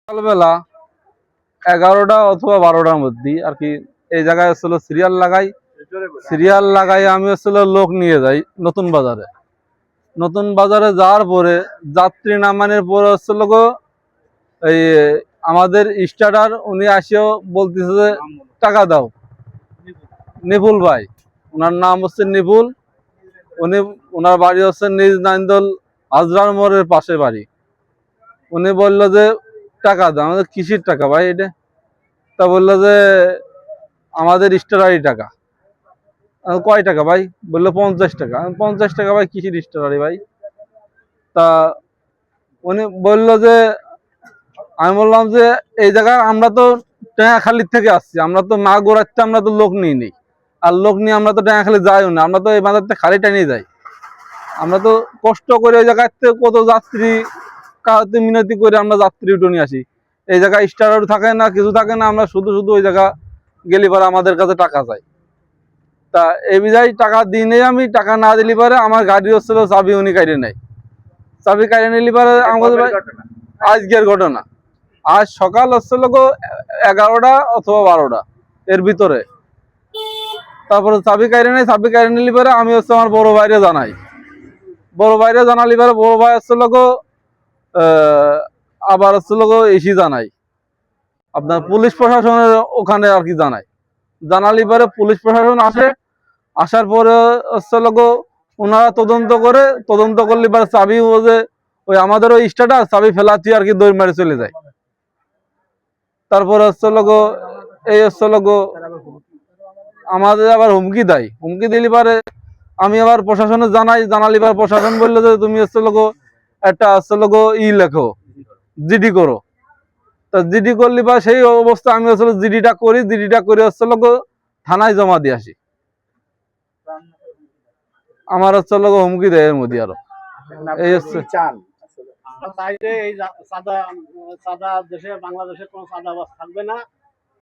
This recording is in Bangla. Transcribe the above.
সকালবেলা 11টা অথবা 12টার মধ্যে আর কি এই জায়গায় আসলে সিরিয়াল লাগাই আমি আসলে লোক নিয়ে যাই নতুন বাজারে যাওয়ার পরে যাত্রী নামানোর পরে আসলে এই আমাদের স্টার্টার উনি আসেও বলতেছে যে টাকা দাও। নিপুল ভাই, ওনার নাম হচ্ছে নিপুল। ওনার বাড়ি হচ্ছে নিজ নাইন্দল হাজরার মোড়ের পাশে বাড়ি। উনি বললো যে টাকা দাও। আমাদের কিসের টাকা ভাই এটা? তা বললো যে আমাদের স্টারারি টাকা। কয় টাকা ভাই? বললো 50 টাকা। 50 টাকা ভাই কিসের স্টারারি ভাই? তা উনি বললো যে, আমি বললাম যে এই জায়গায় আমরা তো টেঙাখালির থেকে আসছি, আমরা তো মা গোড়াতে আমরা তো লোক নিই নি, আর লোক নিয়ে আমরা তো টেঙাখালি যাইও না, আমরা তো এই বাজার থেকে খালি টানিয়ে যাই। আমরা তো কষ্ট করে ওই জায়গার থেকে কত যাত্রী কাহাতে মিনতি করে আমরা যাত্রী উঠে নিয়ে আসি। এই জায়গায় স্টার থাকে না, কিছু থাকে না, আমরা শুধু ওই জায়গা গেলি পরে আমাদের কাছে টাকা চাই। তা এই বিজায় টাকা দিনে আমি টাকা না দিলি পরে আমার গাড়ি হচ্ছিল চাবি উনি কাইরে নেয়। চাবি কাইরে নিলি পরে আমাদের আজকের ঘটনা। আজ সকাল হচ্ছিল 11টা অথবা 12টা এর ভিতরে। তারপরে চাবি কাইরে নেই, চাবি কাইরে নিলি পরে আমি হচ্ছে আমার বড় ভাইরে জানাই। বড় ভাইরে জানালি পরে বড় ভাই হচ্ছিল আবার হচ্ছিল এসি জানাই, আপনার পুলিশ প্রশাসনের ওখানে আর কি জানাই। জানালি পরে পুলিশ প্রশাসন আসার পরে হচ্ছিল ওনারা তদন্ত করলি পরে চাবি যে ওই আমাদের ওই স্টার্টার চাবি ফেলাচ্ছি আর কি দৌড় মারে চলে যায়। তারপরে হচ্ছিল এই হচ্ছিল আমাদের আবার হুমকি দেয়। হুমকি দিলি পারে আমি আবার প্রশাসনে জানালি পারে প্রশাসন বললো যে তুমি হচ্ছিল একটা হচ্ছিল লেখো, জিডি করো। তা জিডি করলি বা সেই অবস্থা আমি আসলে জিডিটা করে হচ্ছিল থানায় জমা দিয়ে আসি। আমার হচ্ছিল হুমকি দেয় এর মধ্যে আরো। এই হচ্ছে বাংলাদেশে কোনো চাঁদাবাজ থাকবে না।